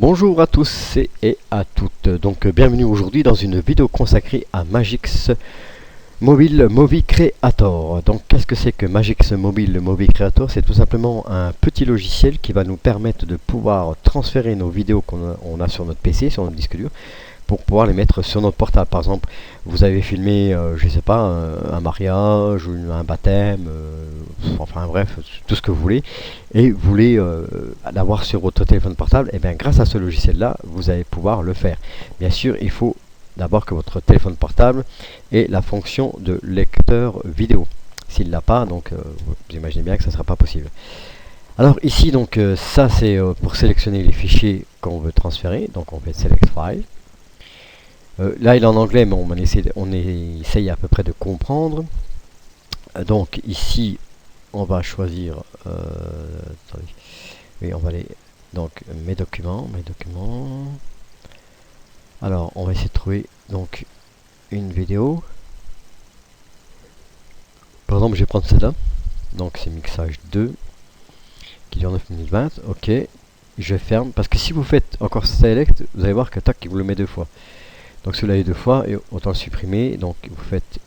Bonjour à tous et à toutes, donc bienvenue aujourd'hui dans une vidéo consacrée à Magix Mobile Movie Creator. Donc qu'est-ce que c'est que Magix Mobile Movie Creator? C'est tout simplement un petit logiciel qui va nous permettre de pouvoir transférer nos vidéos qu'on a sur notre PC, sur notre disque dur, pour pouvoir les mettre sur notre portable. Par exemple, vous avez filmé, je sais pas, un mariage, ou un baptême, enfin bref, tout ce que vous voulez, et vous voulez l'avoir sur votre téléphone portable, et bien grâce à ce logiciel-là, vous allez pouvoir le faire. Bien sûr, il faut d'abord que votre téléphone portable ait la fonction de lecteur vidéo. S'il ne l'a pas, donc vous imaginez bien que ça ne sera pas possible. Alors ici, donc ça c'est pour sélectionner les fichiers qu'on veut transférer, donc on fait Select File. Là il est en anglais, mais on essaye à peu près de comprendre. Donc ici on va choisir attendez, oui, on va aller donc mes documents. Alors on va essayer de trouver donc une vidéo. Par exemple je vais prendre celle-là, donc c'est mixage 2 qui dure 9 minutes 20. Ok, je ferme, parce que si vous faites encore select, vous allez voir que tac il vous le met deux fois. Donc celui-là est deux fois, et autant le supprimer. Donc vous faites,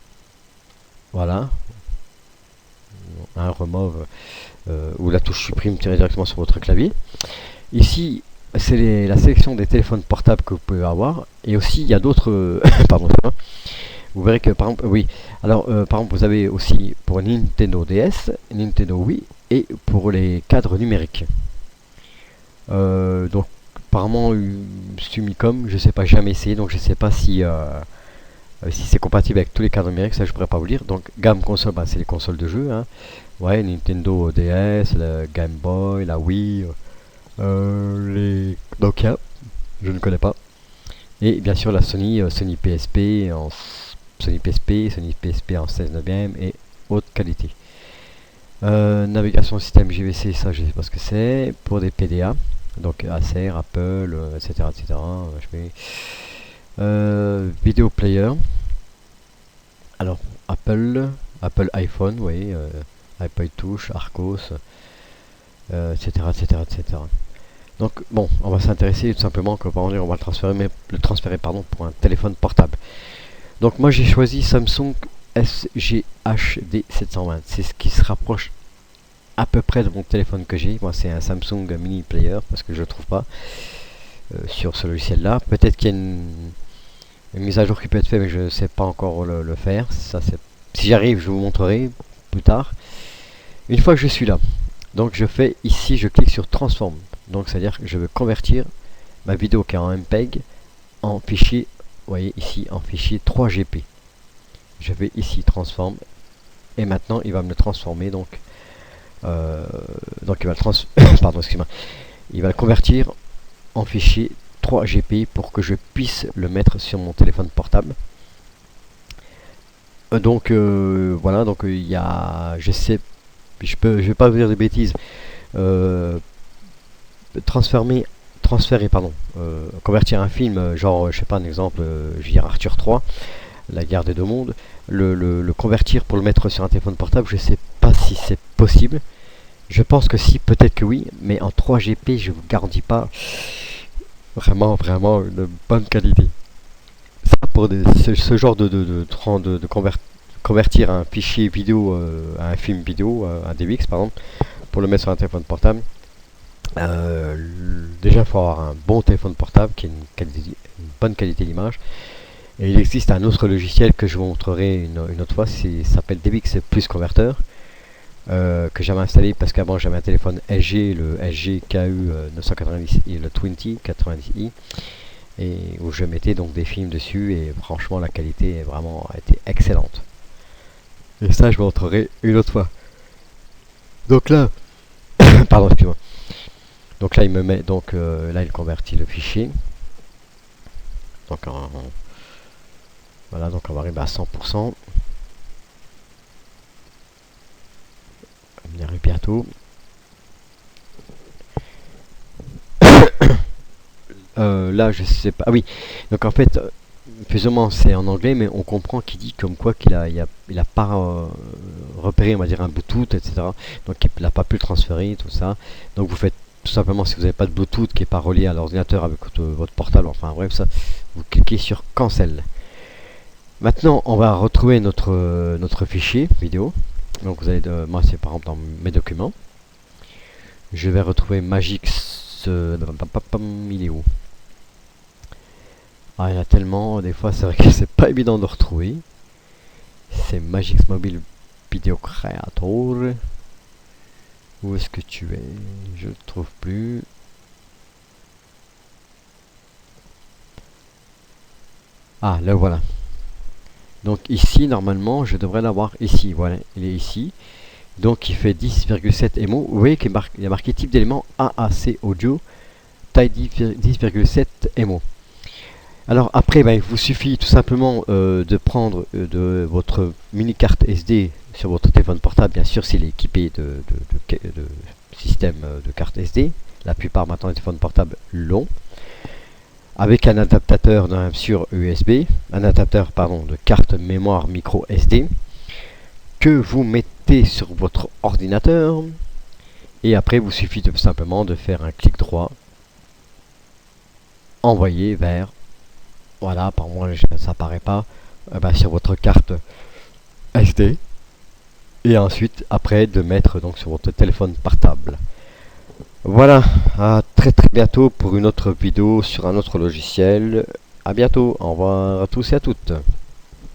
voilà, un remove ou la touche supprime tirée directement sur votre clavier. Ici, c'est la sélection des téléphones portables que vous pouvez avoir. Et aussi, il y a d'autres... pardon, vous verrez que, par exemple, oui. Alors, par exemple, vous avez aussi pour Nintendo DS, Nintendo Wii, et pour les cadres numériques. Donc, apparemment, Sumicom, je sais pas, jamais essayé, donc je sais pas si c'est compatible avec tous les cadres numériques, ça je pourrais pas vous dire. Donc gamme console, bah, c'est les consoles de jeu, hein. Ouais, Nintendo DS, la Game Boy, la Wii, les Nokia, je ne connais pas. Et bien sûr la Sony, Sony PSP Sony PSP en 16 neuvième et haute qualité. Navigation système JVC, ça je sais pas ce que c'est. Pour des PDA, donc Acer, Apple, etc. etc. Je mets vidéo player. Alors Apple iPhone, oui, iPod Touch, Arcos, etc., etc., etc. Donc bon, on va s'intéresser tout simplement que on va le transférer pardon, pour un téléphone portable. Donc moi j'ai choisi Samsung SGHD 720. C'est ce qui se rapproche à peu près de mon téléphone que j'ai. Moi c'est un Samsung Mini Player parce que je ne le trouve pas sur ce logiciel là. Peut-être qu'il y a une mise à jour qui peut être faite, mais je ne sais pas encore le faire. Ça, si j'arrive, je vous montrerai plus tard. Une fois que je suis là, donc je fais ici, je clique sur Transform. Donc c'est-à-dire que je veux convertir ma vidéo qui est en MPEG en fichier, vous voyez ici, en fichier 3GP. Je vais ici Transform, et maintenant il va me le transformer. Donc il va pardon, excusez-moi, il va le convertir en fichier 3GP pour que je puisse le mettre sur mon téléphone portable. Donc voilà, donc il y a, je vais pas vous dire des bêtises, transférer pardon, convertir un film, genre je sais pas un exemple, je veux dire Arthur 3, la guerre des deux mondes, le convertir pour le mettre sur un téléphone portable, je sais pas si c'est possible. Je pense que si, peut-être que oui, mais en 3GP je vous garantis pas vraiment une bonne qualité. Ça pour ce genre de convertir un fichier vidéo à un film vidéo, un DVX par exemple, pour le mettre sur un téléphone portable. Déjà il faut avoir un bon téléphone portable qui ait une bonne qualité d'image. Et il existe un autre logiciel que je vous montrerai une autre fois, ça s'appelle DVX Plus Converter, que j'avais installé parce qu'avant j'avais un téléphone LG, le LG KU 990 et le 2090i, et où je mettais donc des films dessus, et franchement la qualité a été excellente. Et ça je vous montrerai une autre fois. Donc là, pardon, excuse-moi. Donc là il me met, donc là il convertit le fichier. Donc voilà, donc on va arriver à 100%. On y arrive bientôt. Là je sais pas. Ah oui, donc en fait plus ou moins c'est en anglais, mais on comprend qu'il dit comme quoi il a pas repéré, on va dire, un Bluetooth, etc. Donc il n'a pas pu le transférer, tout ça. Donc vous faites tout simplement si vous n'avez pas de Bluetooth qui n'est pas relié à l'ordinateur avec votre portable, enfin bref, ça, vous cliquez sur Cancel. Maintenant, on va retrouver notre fichier vidéo. Donc vous allez, moi c'est par exemple dans mes documents. Je vais retrouver Magix. Il est où? Ah, il y en a tellement, des fois c'est vrai que c'est pas évident de retrouver. C'est Magix Mobile Video Creator. Où est-ce que tu es? Je le trouve plus. Ah, là voilà. Donc ici, normalement, je devrais l'avoir ici. Voilà, il est ici. Donc il fait 10,7 MO. Vous voyez qu'il y a marqué type d'élément AAC Audio, taille 10,7 MO. Alors après, il vous suffit tout simplement de prendre de votre mini carte SD sur votre téléphone portable, bien sûr s'il est équipé de système de carte SD. La plupart maintenant les téléphones portables l'ont. Avec un adaptateur sur USB, un adaptateur pardon, de carte mémoire micro SD que vous mettez sur votre ordinateur et après vous suffit tout simplement de faire un clic droit, envoyer vers, voilà, par moi ça apparaît pas, sur votre carte SD et ensuite après de mettre donc sur votre téléphone portable. Voilà, à très très bientôt pour une autre vidéo sur un autre logiciel. À bientôt, au revoir à tous et à toutes.